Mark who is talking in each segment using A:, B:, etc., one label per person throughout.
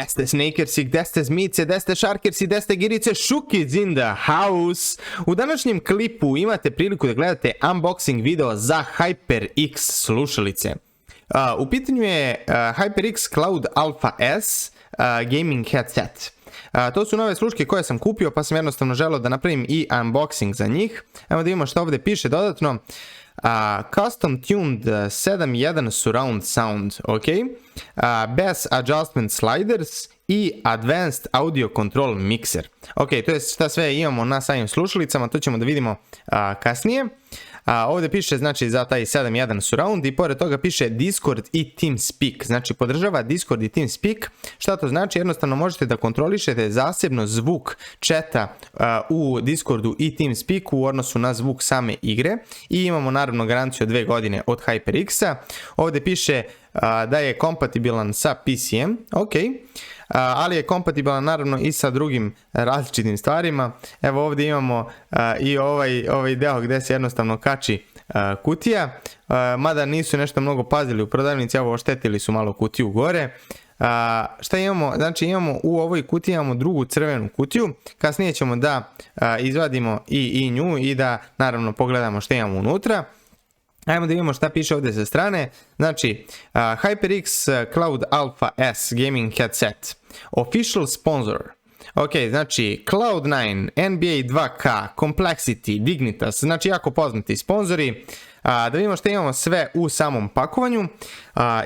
A: Gde ste Snakersi, gde ste Zmice, gde ste Sharkersi, gde ste Girice, Šukiz in the house. U današnjem klipu imate priliku da gledate unboxing video za HyperX slušalice. U pitanju je HyperX Cloud Alpha S gaming headset. To su nove sluške koje sam kupio, pa sam jednostavno želeo da napravim i unboxing za njih. Evo da vidimo što ovdje piše dodatno. Custom tuned 7.1 surround sound, ok, bass adjustment sliders i advanced audio control mixer. Ok, to je šta sve imamo na samim slušalicama, to ćemo da vidimo kasnije. Ovdje piše znači za taj 7.1 surround i pored toga piše Discord i TeamSpeak, znači podržava Discord i TeamSpeak. Šta to znači? Jednostavno možete da kontrolišete zasebno zvuk četa u Discordu i TeamSpeaku u odnosu na zvuk same igre i imamo naravno garanciju 2 godine od HyperX-a. Ovdje piše da je kompatibilan sa PC-em, ok, ali je kompatibilan naravno i sa drugim različitim stvarima. Evo ovdje imamo i ovaj deo gdje se jednostavno kači kutija, mada nisu nešto mnogo pazili u prodavnici, evo oštetili su malo kutiju gore. Šta imamo? Znači imamo u ovoj kutiji imamo drugu crvenu kutiju, kasnije ćemo da izvadimo i nju i da naravno pogledamo što imamo unutra. Ajmo da vidimo šta piše ovdje sa strane. Znači, HyperX Cloud Alpha S Gaming Headset. Official sponsor. Ok, znači Cloud9, NBA 2K, Complexity, Dignitas, znači jako poznati sponzori. Da vidimo što imamo sve u samom pakovanju.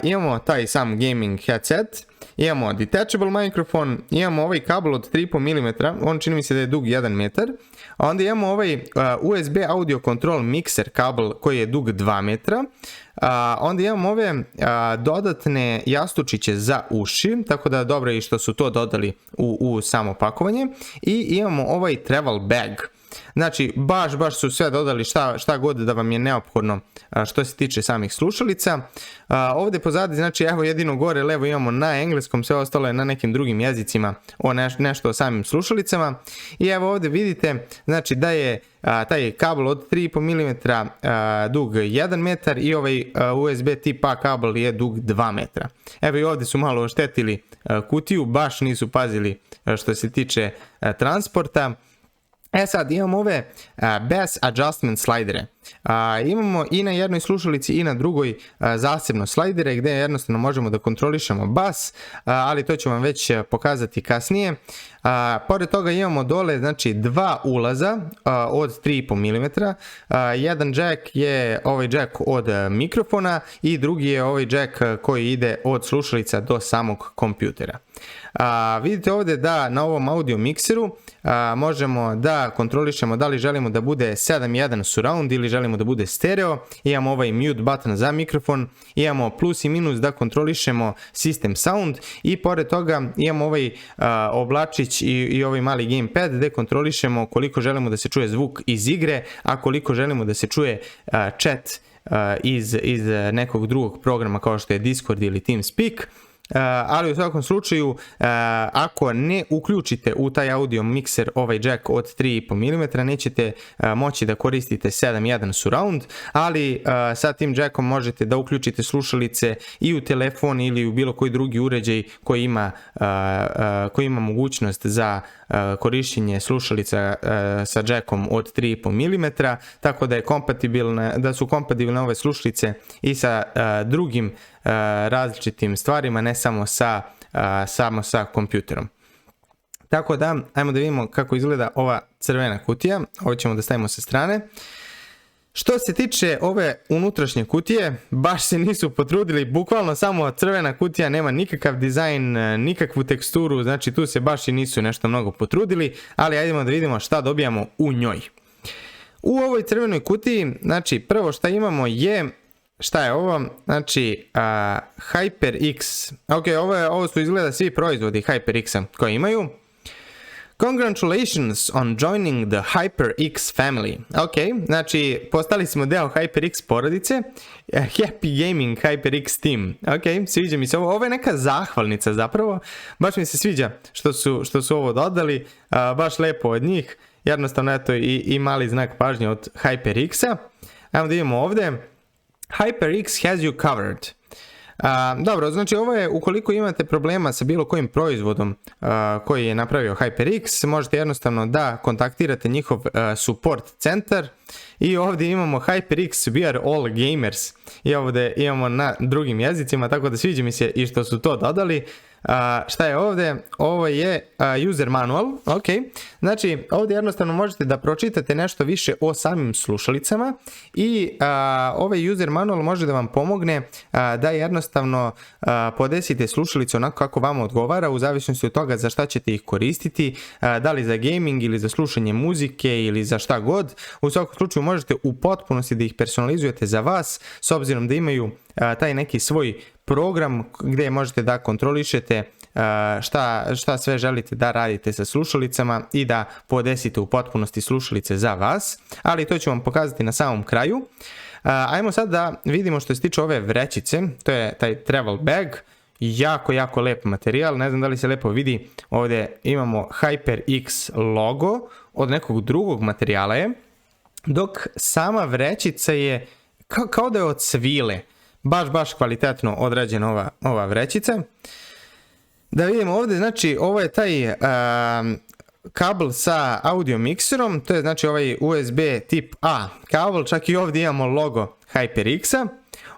A: Imamo taj sam gaming headset, imamo detachable mikrofon, imamo ovaj kabel od 3,5 mm, on čini mi se da je dug 1 metar. Onda imamo ovaj USB audio control mixer kabel koji je dug 2 metra. Onda imamo ove dodatne jastučiće za uši, tako da dobro je što su to dodali u samo pakovanje. I imamo ovaj travel bag. Znači baš su sve dodali šta god da vam je neophodno što se tiče samih slušalica. Ovdje pozadi, znači evo jedino gore levo imamo na engleskom, sve ostalo je na nekim drugim jezicima nešto o samim slušalicama. I evo ovdje vidite znači da je taj kabel od 3,5 mm dug 1 metar i ovaj USB tipa kabel je dug 2 metra. Evo i ovdje su malo oštetili kutiju, baš nisu pazili što se tiče transporta. Sad imamo ove bass adjustment slidere. Imamo i na jednoj slušalici i na drugoj zasebno slidere gdje jednostavno možemo da kontrolišemo bas, ali to ću vam već pokazati kasnije. Pored toga imamo dole znači dva ulaza od 3,5 mm. Jedan jack je ovaj jack od mikrofona i drugi je ovaj jack koji ide od slušalica do samog kompjutera. Vidite ovdje da na ovom audio mikseru možemo da kontrolišemo da li želimo da bude 7.1 surround ili želimo da bude stereo. Imamo ovaj mute button za mikrofon, imamo plus i minus da kontrolišemo system sound i pored toga imamo ovaj oblačić i ovaj mali gamepad gdje kontrolišemo koliko želimo da se čuje zvuk iz igre, a koliko želimo da se čuje chat iz nekog drugog programa kao što je Discord ili TeamSpeak. Ali u svakom slučaju ako ne uključite u taj audio mikser ovaj jack od 3,5 mm nećete moći da koristite 7.1 surround, ali sa tim jackom možete da uključite slušalice i u telefon ili u bilo koji drugi uređaj koji ima mogućnost za korištenje slušalica sa jackom od 3,5 mm, tako da su kompatibilne ove slušalice i sa drugim različitim stvarima, ne samo sa kompjuterom. Tako da, ajmo da vidimo kako izgleda ova crvena kutija. Ovo ćemo da stavimo sa strane. Što se tiče ove unutrašnje kutije, baš se nisu potrudili, bukvalno samo crvena kutija, nema nikakav dizajn, nikakvu teksturu, znači tu se baš i nisu nešto mnogo potrudili, ali ajdemo da vidimo šta dobijamo u njoj. U ovoj crvenoj kutiji, znači prvo šta imamo je, šta je ovo? Znači HyperX, ok, ovo su izgleda svi proizvodi HyperX-a koji imaju. Congratulations on joining the HyperX family. Ok, znači postali smo deo HyperX porodice. Happy gaming HyperX team. Ok, sviđa mi se ovo. Ovo je neka zahvalnica zapravo. Baš mi se sviđa što su ovo dodali. Baš lepo od njih. Jednostavno eto i mali znak pažnje od HyperX-a. Ajmo da vidimo ovdje. HyperX has you covered. Dobro, znači ovo je ukoliko imate problema sa bilo kojim proizvodom koji je napravio HyperX, možete jednostavno da kontaktirate njihov support centar i ovdje imamo HyperX We Are All Gamers i ovdje imamo na drugim jezicima, tako da sviđa mi se i što su to dodali. Šta je ovdje? Ovo je user manual, ok. Znači ovdje jednostavno možete da pročitate nešto više o samim slušalicama i ovaj user manual može da vam pomogne da jednostavno podesite slušalice onako kako vama odgovara u zavisnosti od toga za šta ćete ih koristiti, da li za gaming ili za slušanje muzike ili za šta god. U svakom slučaju možete u potpunosti da ih personalizujete za vas s obzirom da imaju taj neki svoj program gdje možete da kontrolišete šta sve želite da radite sa slušalicama i da podesite u potpunosti slušalice za vas, ali to ću vam pokazati na samom kraju. Ajmo sad da vidimo što se tiče ove vrećice, to je taj travel bag, jako lep materijal, ne znam da li se lepo vidi, ovdje imamo HyperX logo od nekog drugog materijala je, dok sama vrećica je kao da je od svile. Baš kvalitetno odrađena ova vrećica. Da vidimo ovdje, znači ovo je taj kabel sa audio mikserom, to je znači ovaj USB tip A kabel, čak i ovdje imamo logo HyperX-a.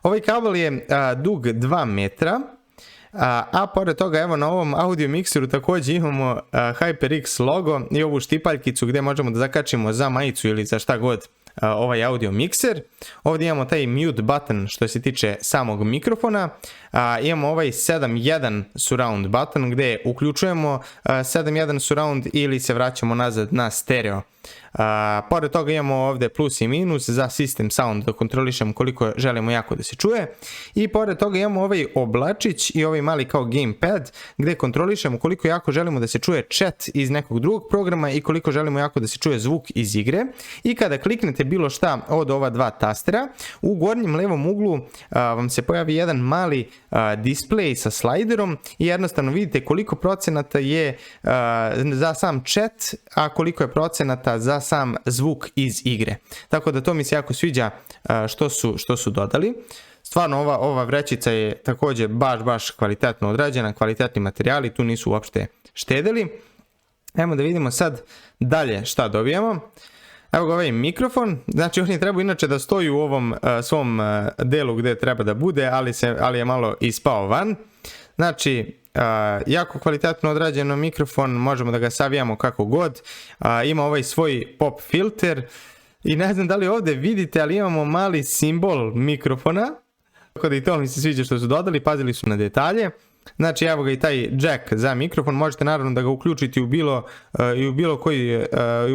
A: Ovaj kabel je dug 2 metra, a pored toga evo na ovom audio mikseru također imamo HyperX logo i ovu štipaljkicu gdje možemo da zakačimo za majicu ili za šta god ovaj audio mikser. Ovdje imamo taj mute button što se tiče samog mikrofona, imamo ovaj 7.1 surround button gdje uključujemo 7.1 surround ili se vraćamo nazad na stereo. Pored toga imamo ovdje plus i minus za system sound da kontrolišemo koliko želimo jako da se čuje i pored toga imamo ovaj oblačić i ovaj mali kao gamepad gdje kontrolišemo koliko jako želimo da se čuje chat iz nekog drugog programa i koliko želimo jako da se čuje zvuk iz igre i kada kliknete bilo šta od ova dva tastera u gornjem levom uglu vam se pojavi jedan mali display sa sliderom i jednostavno vidite koliko procenata je za sam chat, a koliko je procenata za sam zvuk iz igre. Tako da to mi se jako sviđa što su dodali. Stvarno ova vrećica je također baš kvalitetno odrađena, kvalitetni materijali, tu nisu uopšte štedeli. Ajmo da vidimo sad dalje šta dobijamo. Evo ga ovaj mikrofon, znači on je trebao inače da stoji u ovom svom delu gdje treba da bude, ali je malo ispao van. Znači, jako kvalitetno odrađeno mikrofon, možemo da ga savijamo kako god, ima ovaj svoj pop filter i ne znam da li ovdje vidite, ali imamo mali simbol mikrofona, tako da i to mi se sviđa što su dodali, pazili su na detalje. Znači evo ga i taj jack za mikrofon, možete naravno da ga uključite u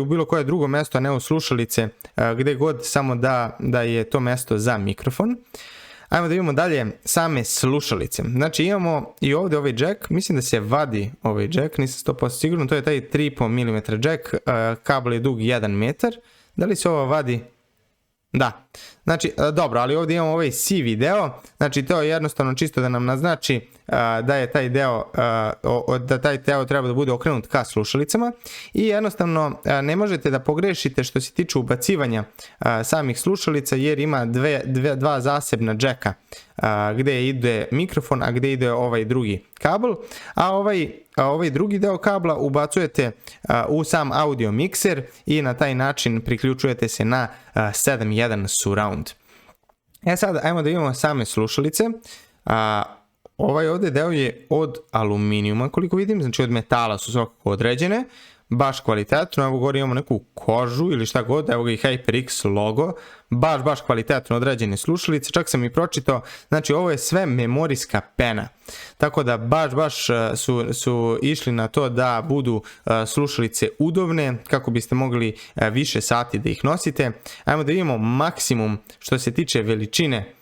A: bilo koje drugo mjesto, a ne u slušalice, gdje god, samo da je to mjesto za mikrofon. Ajmo da vidimo dalje same slušalice. Znači imamo i ovdje ovaj jack, mislim da se vadi ovaj jack, nisam 100% siguran, to je taj 3,5 mm jack, kabel je dug 1 metar. Da li se ovo vadi? Da. Znači, dobro, ali ovdje imamo ovaj CV deo, znači to je jednostavno čisto da nam naznači da je taj deo treba da bude okrenut ka slušalicama i jednostavno ne možete da pogrešite što se tiče ubacivanja samih slušalica jer ima dva zasebna džeka gdje ide mikrofon, a gdje ide ovaj drugi kabel, a ovaj drugi deo kabla ubacujete u sam audio mikser i na taj način priključujete se na 7.1 surround. Sad ajmo da vidimo same slušalice. Ovaj ovdje deo je od aluminijuma koliko vidim, znači od metala su svakako određene, baš kvalitetno. Evo gore imamo neku kožu ili šta god, evo ga i HyperX logo, baš kvalitetno određene slušalice, čak sam i pročitao, znači ovo je sve memorijska pena, tako da baš su išli na to da budu slušalice udobne kako biste mogli više sati da ih nosite. Ajmo da vidimo maksimum što se tiče veličine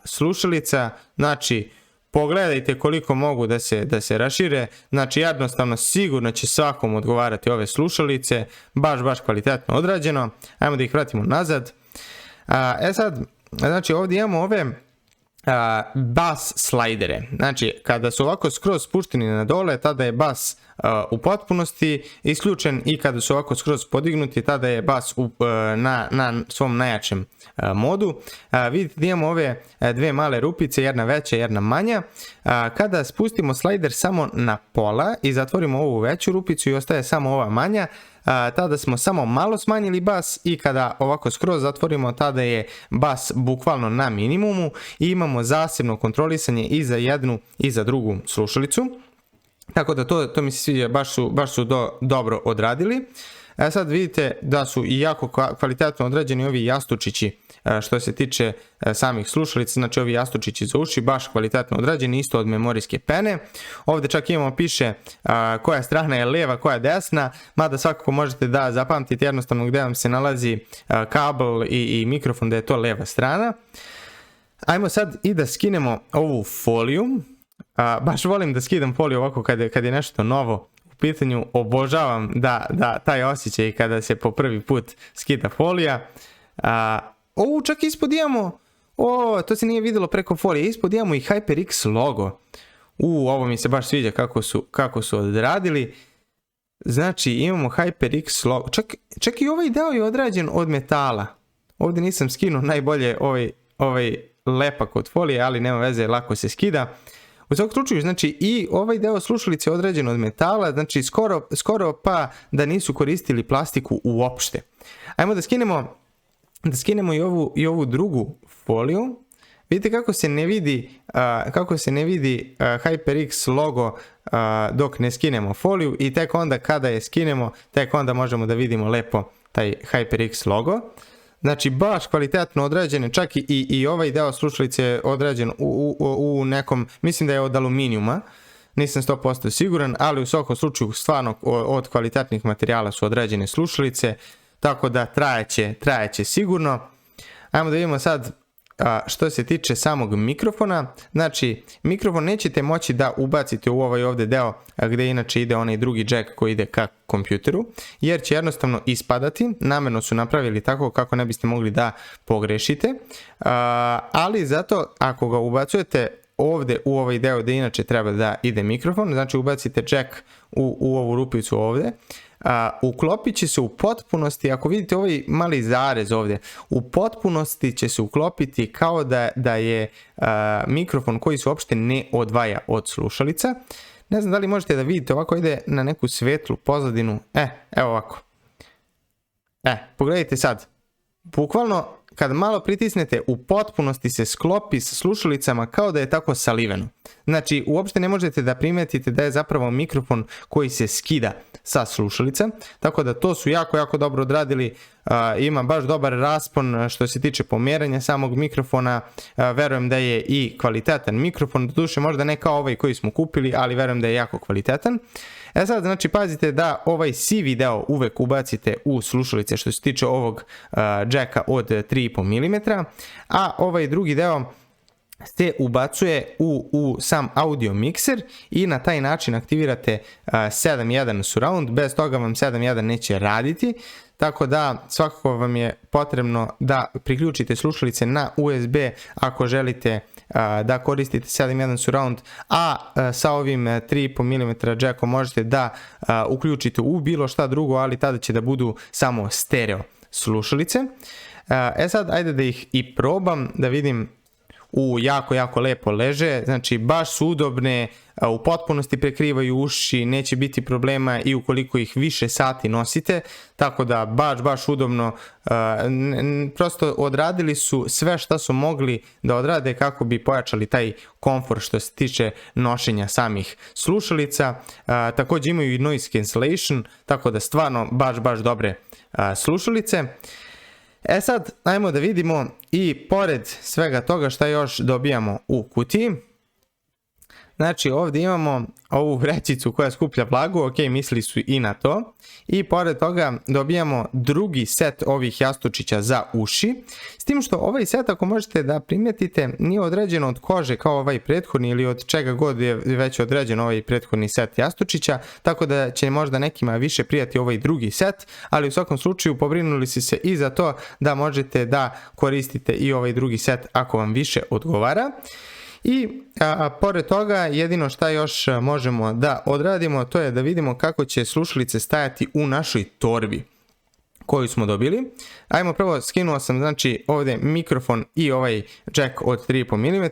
A: slušalica, znači pogledajte koliko mogu da se rašire, znači jednostavno sigurno će svakom odgovarati ove slušalice, baš kvalitetno odrađeno. Ajmo da ih vratimo nazad. Sad, znači ovdje imamo ove bas slajdere. Znači, kada su ovako skroz spušteni na dole, tada je bas u potpunosti isključen i kada su ovako skroz podignuti, tada je bas na svom najjačem modu. Vidite da imamo ove dve male rupice, jedna veća, jedna manja. Kada spustimo slajder samo na pola i zatvorimo ovu veću rupicu i ostaje samo ova manja, tada smo samo malo smanjili bas i kada ovako skroz zatvorimo, tada je bas bukvalno na minimumu i imamo zasebno kontrolisanje i za jednu i za drugu slušalicu. Tako da to mi se sviđa, baš su dobro odradili. Sad vidite da su i jako kvalitetno odrađeni ovi jastučići što se tiče samih slušalica, znači ovi jastučići za uši, baš kvalitetno odrađeni, isto od memorijske pene. Ovdje čak imamo, piše koja strana je lijeva, koja je desna, mada svakako možete da zapamtite jednostavno gdje vam se nalazi kabel i mikrofon, da je to lijeva strana. Ajmo sad i da skinemo ovu foliju. Baš volim da skidam foliju ovako kad je nešto novo u pitanju, obožavam da taj osjećaj kada se po prvi put skida folija. Čak ispod imamo, to se nije vidjelo preko folije, ispod imamo i HyperX logo. Ovo mi se baš sviđa kako su odradili. Znači imamo HyperX logo, čak i ovaj deo je odrađen od metala. Ovdje nisam skinuo najbolje ovaj lepak od folije, ali nema veze, lako se skida. U svakom slučaju, znači i ovaj deo slušalice je određen od metala, znači skoro pa da nisu koristili plastiku uopšte. Ajmo da skinemo i ovu drugu foliju. Vidite kako se ne vidi HyperX logo dok ne skinemo foliju i tek onda kada je skinemo, tek onda možemo da vidimo lepo taj HyperX logo. Znači baš kvalitetno odrađene, čak i ovaj deo slušalice je odrađen u nekom, mislim da je od aluminijuma, nisam 100% siguran, ali u svakom slučaju stvarno od kvalitetnih materijala su odrađene slušalice, tako da trajaće sigurno. Ajmo da vidimo sad što se tiče samog mikrofona. Znači mikrofon nećete moći da ubacite u ovaj ovdje deo gdje inače ide onaj drugi jack koji ide ka kompjuteru, jer će jednostavno ispadati. Namjerno su napravili tako kako ne biste mogli da pogrešite, ali zato ako ga ubacujete ovdje u ovaj deo gdje inače treba da ide mikrofon, znači ubacite jack u ovu rupicu ovdje, uklopit će se u potpunosti, ako vidite ovaj mali zarez ovdje, u potpunosti će se uklopiti kao da je mikrofon koji se uopšte ne odvaja od slušalica. Ne znam da li možete da vidite, ovako ide na neku svetlu pozadinu, evo ovako. Pogledajte sad, bukvalno kad malo pritisnete u potpunosti se sklopi sa slušalicama kao da je tako saliveno. Znači uopšte ne možete da primetite da je zapravo mikrofon koji se skida sa slušalica, tako da to su jako dobro odradili. Ima baš dobar raspon što se tiče pomjeranja samog mikrofona, verujem da je i kvalitetan mikrofon, doduše možda ne kao ovaj koji smo kupili, ali verujem da je jako kvalitetan. Sad, znači, pazite da ovaj sivi deo uvek ubacite u slušalice što se tiče ovog jacka od 3,5 mm, a ovaj drugi deo se ubacuje u sam audio mikser i na taj način aktivirate 7.1 surround, bez toga vam 7.1 neće raditi, tako da svakako vam je potrebno da priključite slušalice na USB ako želite da koristite 7.1 surround, a sa ovim 3,5 mm jackom možete da uključite u bilo šta drugo, ali tada će da budu samo stereo slušalice. Sad ajde da ih i probam da vidim. Jako lepo leže, znači baš su udobne, u potpunosti prekrivaju uši, neće biti problema i ukoliko ih više sati nosite, tako da baš udobno, prosto odradili su sve što su mogli da odrade kako bi pojačali taj komfort što se tiče nošenja samih slušalica. Također imaju i noise cancellation, tako da stvarno baš dobre slušalice. Sad, ajmo da vidimo i pored svega toga šta još dobijamo u kutiji. Znači ovdje imamo ovu vrećicu koja skuplja vlagu, ok, mislili su i na to. I pored toga dobijamo drugi set ovih jastučića za uši. S tim što ovaj set, ako možete da primijetite, nije određen od kože kao ovaj prethodni ili od čega god je već određen ovaj prethodni set jastučića, tako da će možda nekima više prijati ovaj drugi set, ali u svakom slučaju pobrinuli su se i za to da možete da koristite i ovaj drugi set ako vam više odgovara. I pored toga jedino šta još možemo da odradimo, to je da vidimo kako će slušalice stajati u našoj torbi koju smo dobili. Ajmo prvo, skinuo sam znači ovdje mikrofon i ovaj jack od 3,5 mm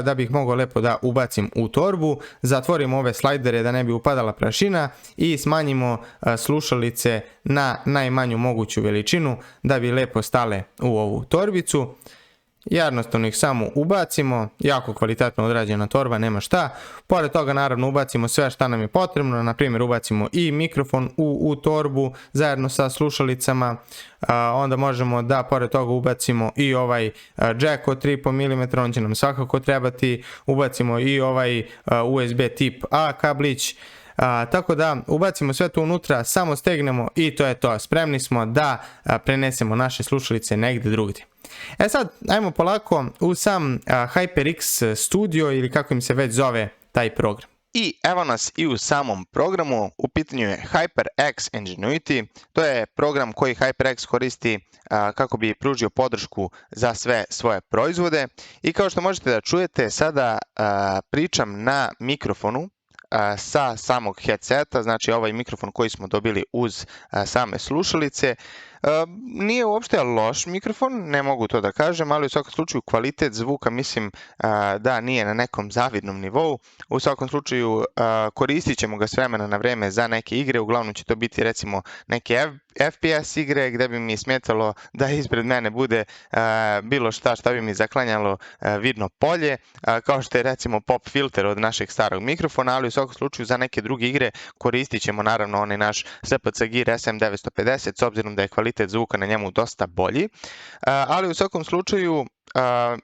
A: da bih mogao lepo da ubacim u torbu. Zatvorimo ove slajdere da ne bi upadala prašina i smanjimo slušalice na najmanju moguću veličinu da bi lepo stale u ovu torbicu. Jednostavno ih samo ubacimo, jako kvalitetno odrađena torba, nema šta. Pored toga naravno ubacimo sve šta nam je potrebno, na primjer ubacimo i mikrofon u torbu zajedno sa slušalicama. Onda možemo da pored toga ubacimo i ovaj jack od 3,5 mm, on će nam svakako trebati. Ubacimo i ovaj USB tip A kablić. Tako da ubacimo sve to unutra, samo stegnemo i to je to. Spremni smo da prenesemo naše slušalice negdje drugdje. E sad, ajmo polako u sam HyperX Studio ili kako im se već zove taj program.
B: I evo nas i u samom programu, u pitanju je HyperX Engenuity, to je program koji HyperX koristi kako bi pružio podršku za sve svoje proizvode i kao što možete da čujete sada pričam na mikrofonu sa samog headseta, znači ovaj mikrofon koji smo dobili uz same slušalice. Nije uopšte loš mikrofon, ne mogu to da kažem, ali u svakom slučaju kvalitet zvuka mislim da nije na nekom zavidnom nivou. U svakom slučaju koristit ćemo ga s vremena na vreme za neke igre, uglavnom će to biti recimo neke FPS igre gdje bi mi smetalo da ispred mene bude bilo šta bi mi zaklanjalo vidno polje, kao što je recimo pop filter od našeg starog mikrofona, ali u svakom slučaju za neke druge igre koristit ćemo naravno onaj naš SPC Gear SM950 s obzirom da je kvalitet zvuka na njemu dosta bolji, ali u svakom slučaju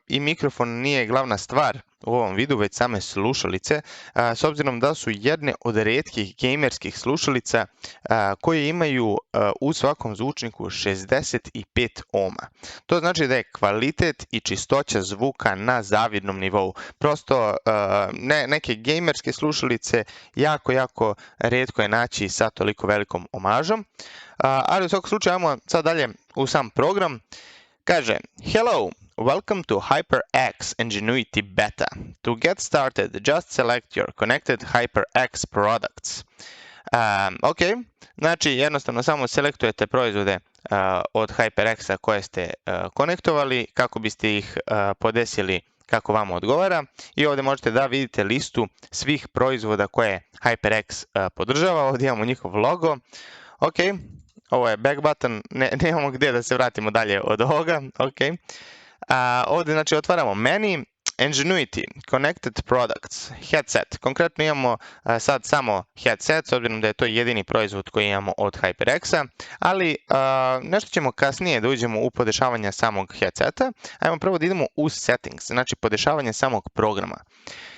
B: i mikrofon nije glavna stvar u ovom videu, već same slušalice, s obzirom da su jedne od rijetkih gamerskih slušalica koje imaju u svakom zvučniku 65 ohma. To znači da je kvalitet i čistoća zvuka na zavidnom nivou. Prosto neke gamerske slušalice jako rijetko je naći sa toliko velikom omažom, ali u svakom slučaju ajmo sad dalje u sam program. Kaže, hello, welcome to HyperX Engenuity Beta. To get started, just select your connected HyperX products. Ok, znači jednostavno samo selektujete proizvode od HyperX-a koje ste konektovali kako biste ih podesili kako vam odgovara i ovdje možete da vidite listu svih proizvoda koje HyperX podržava. Ovdje imamo njihov logo. Ok, ovo je back button, nemamo gdje da se vratimo dalje od ovoga. Ok, ovdje znači otvaramo menu, Engenuity, Connected Products, Headset. Konkretno imamo sad samo headset, s obzirom da je to jedini proizvod koji imamo od HyperX-a, ali nešto ćemo kasnije da uđemo u podešavanje samog headseta. Ajmo prvo da idemo u settings, znači podešavanje samog programa.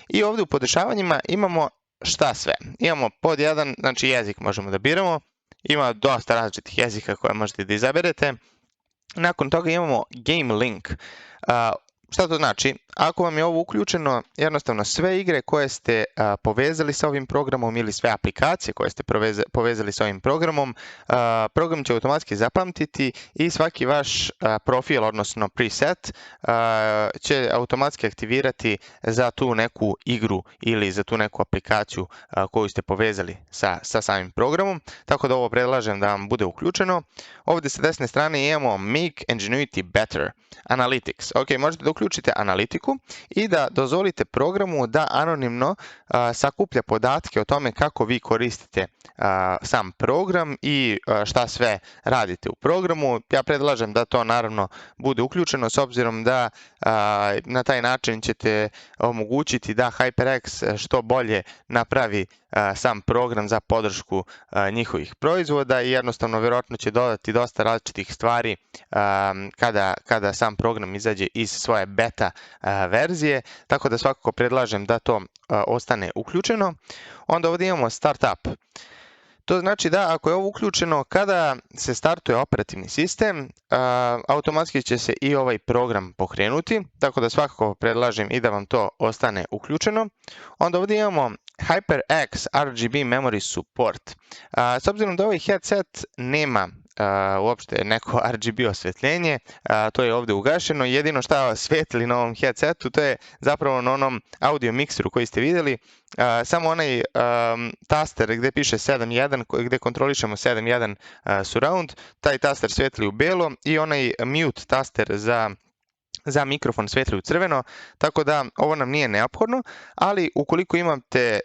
B: I ovdje u podešavanjima imamo šta sve. Imamo pod jedan, znači jezik možemo da biramo. Ima dosta različitih jezika koje možete da izaberete. Nakon toga imamo Game Link. Šta to znači? Ako vam je ovo uključeno, jednostavno sve igre koje ste povezali sa ovim programom ili sve aplikacije koje ste povezali sa ovim programom, program će automatski zapamtiti i svaki vaš profil, odnosno preset, će automatski aktivirati za tu neku igru ili za tu neku aplikaciju koju ste povezali sa samim programom. Tako da ovo predlažem da vam bude uključeno. Ovdje sa desne strane imamo Make Engenuity Better, Analytics. Ok, možete da uključite analitiku i da dozvolite programu da anonimno sakuplja podatke o tome kako vi koristite sam program i šta sve radite u programu. Ja predlažem da to naravno bude uključeno s obzirom da na taj način ćete omogućiti da HyperX što bolje napravi sam program za podršku njihovih proizvoda i jednostavno vjerojatno će dodati dosta različitih stvari kada sam program izađe iz svoje ove beta verzije, tako da svakako predlažem da to ostane uključeno. Onda ovdje imamo Startup. To znači da ako je ovo uključeno, kada se startuje operativni sistem, automatski će se i ovaj program pokrenuti, tako da svakako predlažem i da vam to ostane uključeno. Onda ovdje imamo HyperX RGB Memory Support. S obzirom da ovaj headset nema uopšte neko RGB osvetljenje, to je ovdje ugašeno. Jedino šta svetli na ovom headsetu, to je zapravo na onom audio mikseru koji ste vidjeli, samo onaj taster gdje piše 7.1, gdje kontrolišemo 7.1 surround, taj taster svetli u belo i onaj mute taster za mikrofon svetli u crveno, tako da ovo nam nije neophodno, ali ukoliko imate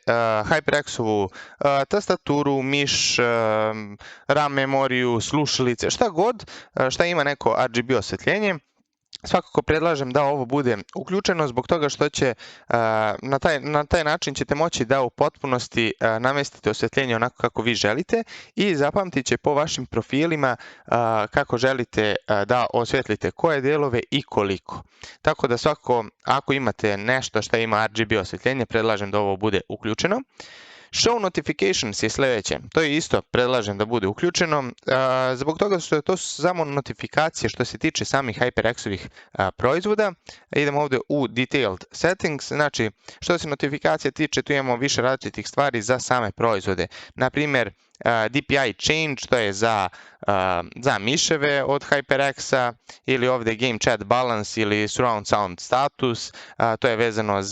B: HyperX-ovu tastaturu, miš, RAM memoriju, slušalice, šta god, šta ima neko RGB osvetljenje, svakako predlažem da ovo bude uključeno zbog toga što će na taj način ćete moći da u potpunosti namestite osvetljenje onako kako vi želite i zapamtit će po vašim profilima kako želite da osvetlite koje dijelove i koliko. Tako da svakako ako imate nešto što ima RGB osvetljenje, predlažem da ovo bude uključeno. Show notifications je sljedeće, to je isto predlažem da bude uključeno, zbog toga što to su samo notifikacije što se tiče samih HyperX-ovih proizvoda. Idemo ovdje u Detailed Settings, znači što se notifikacije tiče, tu imamo više različitih stvari za same proizvode. Naprimjer, DPI Change, to je za miševe od HyperX-a, ili ovdje Game Chat Balance ili Surround Sound Status, to je vezano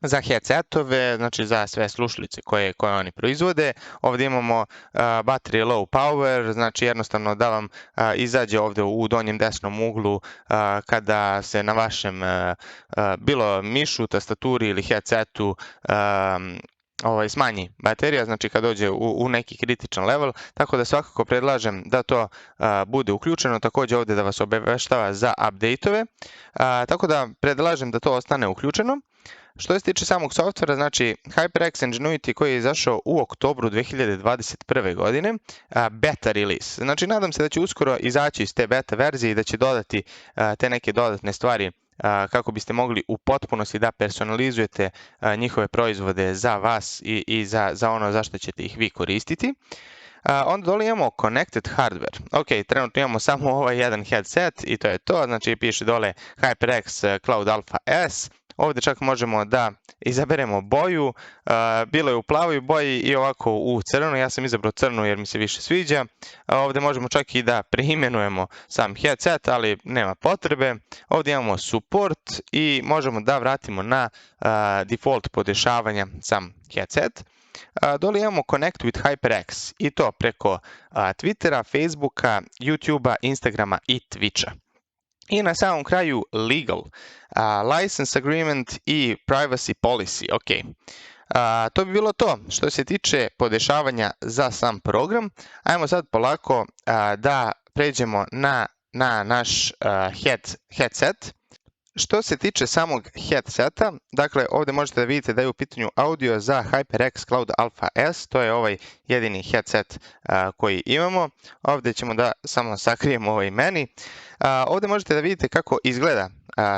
B: za headsetove, znači za sve slušalice koje oni proizvode. Ovdje imamo battery low power, znači jednostavno da vam izađe ovdje u donjem desnom uglu kada se na vašem bilo mišu, tastaturi ili headsetu smanji baterija, znači kad dođe u neki kritičan level, tako da svakako predlažem da to bude uključeno, također ovdje da vas obaveštava za update-ove, tako da predlažem da to ostane uključeno. Što se tiče samog softvera, znači HyperX Ingenuity koji je izašao u oktobru 2021. godine, beta release. Znači nadam se da će uskoro izaći iz te beta verzije i da će dodati te neke dodatne stvari kako biste mogli u potpunosti da personalizujete njihove proizvode za vas i za ono zašto ćete ih vi koristiti. Onda dole imamo Connected Hardware. Ok, trenutno imamo samo ovaj jedan headset i to je to, znači piše dole HyperX Cloud Alpha S. Ovdje čak možemo da izaberemo boju, bilo je u plavoj boji i ovako u crvenu, ja sam izabrao crnu jer mi se više sviđa. Ovdje možemo čak i da preimenujemo sam headset, ali nema potrebe. Ovdje imamo support i možemo da vratimo na default podešavanja sam headset. Dole imamo Connect with HyperX i to preko Twittera, Facebooka, YouTubea, Instagrama i Twitcha. I na samom kraju Legal, License Agreement i Privacy Policy. Ok, to bi bilo to što se tiče podešavanja za sam program. Ajmo sad polako da pređemo na naš headset. Što se tiče samog headseta, dakle ovdje možete da vidite da je u pitanju audio za HyperX Cloud Alpha S, to je ovaj jedini headset koji imamo. Ovdje ćemo da samo sakrijemo ovaj meni. Ovdje možete da vidite kako izgleda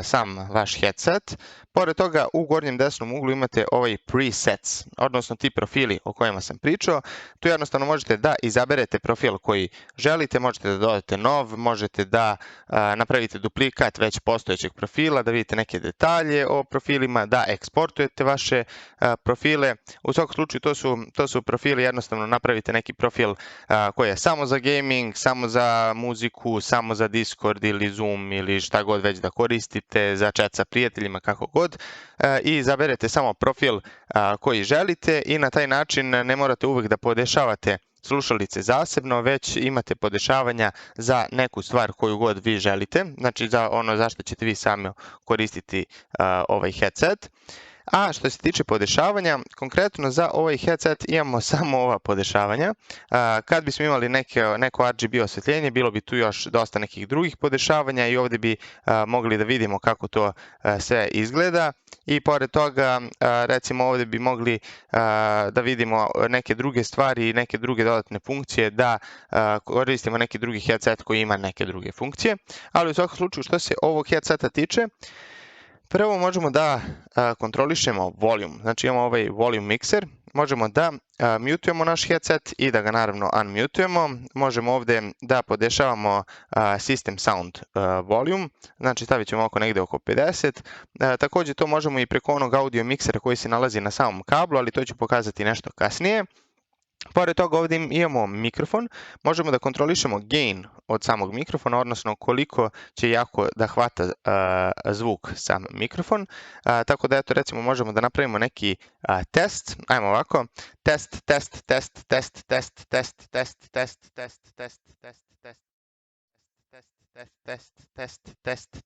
B: sam vaš headset. Pored toga u gornjem desnom uglu imate ovaj presets, odnosno ti profili o kojima sam pričao. Tu jednostavno možete da izaberete profil koji želite, možete da dodate nov, možete da napravite duplikat već postojećeg profila, da vidite neke detalje o profilima, da eksportujete vaše profile. U svakom slučaju to su profili, jednostavno napravite neki profil koji je samo za gaming, samo za muziku, samo za Discord ili Zoom ili šta god već da koristite, za chat sa prijateljima, kako god. I izaberete samo profil koji želite i na taj način ne morate uvijek da podešavate slušalice zasebno, već imate podešavanja za neku stvar koju god vi želite, znači za ono zašto ćete vi sami koristiti ovaj headset. A što se tiče podešavanja, konkretno za ovaj headset imamo samo ova podešavanja. Kad bismo imali neko RGB osvetljenje, bilo bi tu još dosta nekih drugih podešavanja i ovdje bi mogli da vidimo kako to sve izgleda. I pored toga, recimo ovdje bi mogli da vidimo neke druge stvari i neke druge dodatne funkcije, da koristimo neki drugi headset koji ima neke druge funkcije. Ali u svakom slučaju što se ovog headseta tiče, prvo možemo da kontrolišemo volume. Znači imamo ovaj volume mixer, možemo da mutujemo naš headset i da ga naravno unmutujemo. Možemo ovdje da podešavamo system sound volume, znači stavit ćemo negdje oko 50. Također to možemo i preko onog audio miksera koji se nalazi na samom kablu, ali to ću pokazati nešto kasnije. Pored toga ovdje imamo mikrofon, možemo da kontrolišemo gain od samog mikrofona, odnosno koliko će jako da hvata zvuk sam mikrofon. Tako da eto recimo možemo da napravimo neki test, ajmo ovako, test, test, test, test, test, test, test, test, test, test, test, test. Test, test, test, test,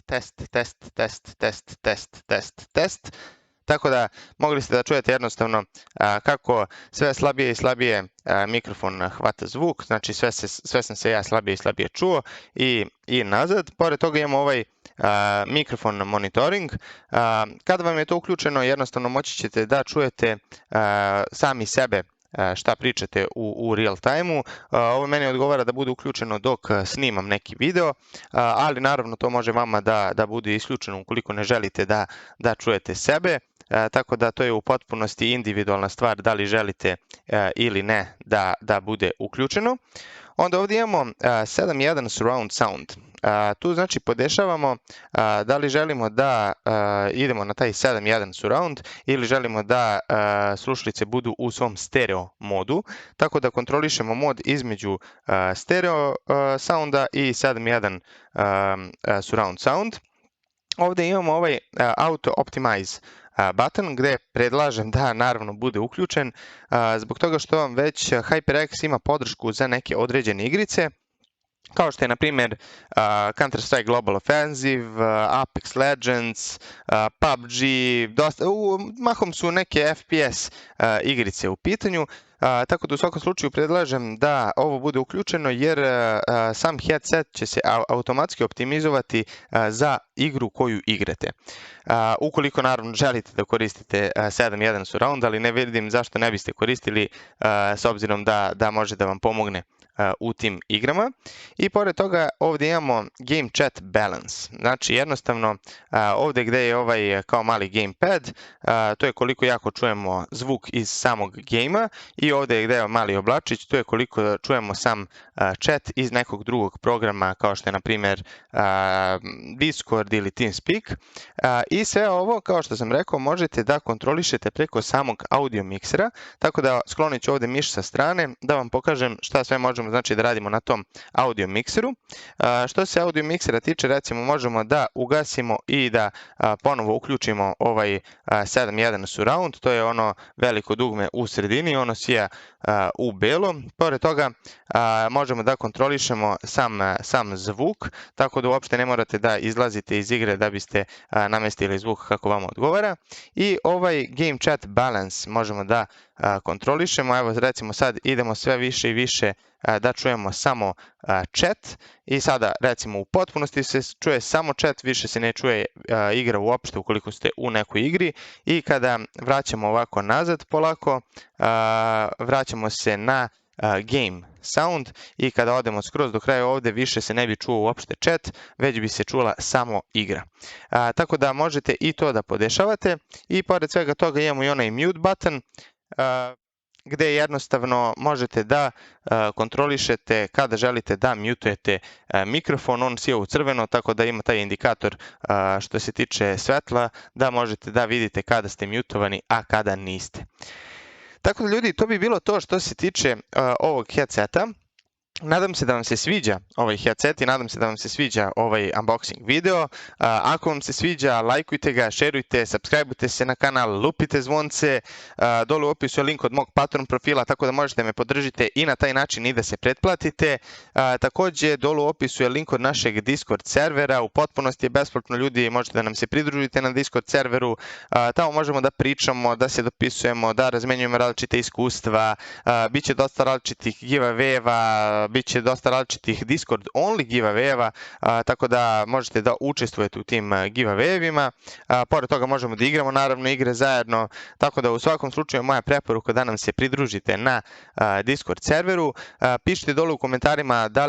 B: test, test, test, test, test, test, test. Tako da mogli ste da čujete jednostavno kako sve slabije i slabije mikrofon hvata zvuk, znači sve sam se ja slabije i slabije čuo i nazad. Pored toga imamo ovaj mikrofon monitoring. Kada vam je to uključeno, jednostavno moći ćete da čujete sami sebe šta pričate u real time-u. Ovo meni odgovara da bude uključeno dok snimam neki video, ali naravno to može vama da bude isključeno ukoliko ne želite da čujete sebe. Tako da to je u potpunosti individualna stvar da li želite ili ne da bude uključeno. Onda ovdje imamo 7.1 surround sound. Tu znači podešavamo da li želimo da idemo na taj 7.1 surround ili želimo da slušalice budu u svom stereo modu. Tako da kontrolišemo mod između stereo sounda i 7.1 surround sound. Ovdje imamo ovaj auto optimize button gdje predlažem da naravno bude uključen zbog toga što vam već HyperX ima podršku za neke određene igrice, kao što je na primjer Counter-Strike Global Offensive, Apex Legends, PUBG, mahom su neke FPS igrice u pitanju. Tako da u svakom slučaju predlažem da ovo bude uključeno jer sam headset će se automatski optimizovati za igru koju igrate. Ukoliko naravno želite da koristite 7.1 surround, ali ne vidim zašto ne biste koristili s obzirom da može da vam pomogne u tim igrama. I pored toga ovdje imamo Game Chat Balance. Znači jednostavno ovdje gdje je ovaj kao mali gamepad, to je koliko jako čujemo zvuk iz samog gejma i ovdje gdje je mali oblačić, to je koliko čujemo sam chat iz nekog drugog programa kao što je na primjer Discord ili TeamSpeak. I sve ovo, kao što sam rekao, možete da kontrolišete preko samog audio miksera, tako da sklonit ću ovdje miš sa strane da vam pokažem šta sve možemo znači da radimo na tom audio mikseru. Što se audio miksera tiče, recimo možemo da ugasimo i da ponovo uključimo ovaj 7.1 surround, to je ono veliko dugme u sredini, ono sija u belo. Pored toga možemo da kontrolišemo sam zvuk, tako da uopšte ne morate da izlazite iz igre da biste namestili zvuk kako vam odgovara. I ovaj Game Chat Balance možemo da kontrolišemo. Evo recimo sad idemo sve više i više da čujemo samo chat i sada recimo u potpunosti se čuje samo chat, više se ne čuje igra uopšte ukoliko ste u nekoj igri. I kada vraćamo ovako nazad polako, vraćamo se na game sound i kada odemo skroz do kraja ovdje više se ne bi čuo uopšte chat, već bi se čula samo igra. Tako da možete i to da podešavate i pored svega toga imamo i onaj mute button gdje jednostavno možete da kontrolišete kada želite da mutujete mikrofon, on sija u crveno, tako da ima taj indikator što se tiče svetla, da možete da vidite kada ste mutovani, a kada niste. Tako da ljudi, to bi bilo to što se tiče ovog headseta. Nadam se da vam se sviđa ovaj headset i nadam se da vam se sviđa ovaj unboxing video. Ako vam se sviđa, lajkujte ga, šerujte, subscribeujte se na kanal, lupite zvonce. Dole u opisu je link od mog Patreon profila, tako da možete me podržite i na taj način i da se pretplatite. Takođe, dole u opisu je link od našeg Discord servera, u potpunosti je besplatno, ljudi, možete da nam se pridružite na Discord serveru. Tamo možemo da pričamo, da se dopisujemo, da razmenjujemo različite iskustva, biće dosta različitih giveaway-eva, biće dosta različitih Discord only giveaway-eva, tako da možete da učestvujete u tim giveaway-evima. Pored toga možemo da igramo naravno igre zajedno, tako da u svakom slučaju moja preporuka da nam se pridružite na Discord serveru. Pišite dole u komentarima da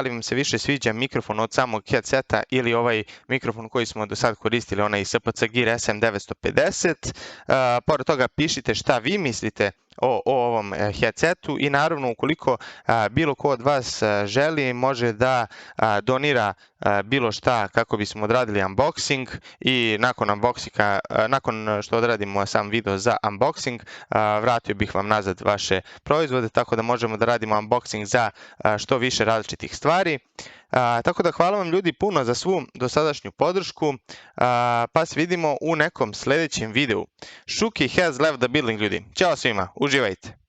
B: li vam se više sviđa mikrofon od samog headseta ili ovaj mikrofon koji smo do sad koristili, onaj SPC Gear SM950. Pored toga pišite šta vi mislite o ovom headsetu i naravno ukoliko bilo ko od vas želi može da donira bilo šta kako bismo odradili unboxing i nakon što odradimo sam video za unboxing vratio bih vam nazad vaše proizvode, tako da možemo da radimo unboxing za što više različitih stvari. Tako da hvala vam ljudi puno za svu dosadašnju podršku, pa se vidimo u nekom sledećem videu. Šuki has left the building, ljudi. Ćao svima, uživajte!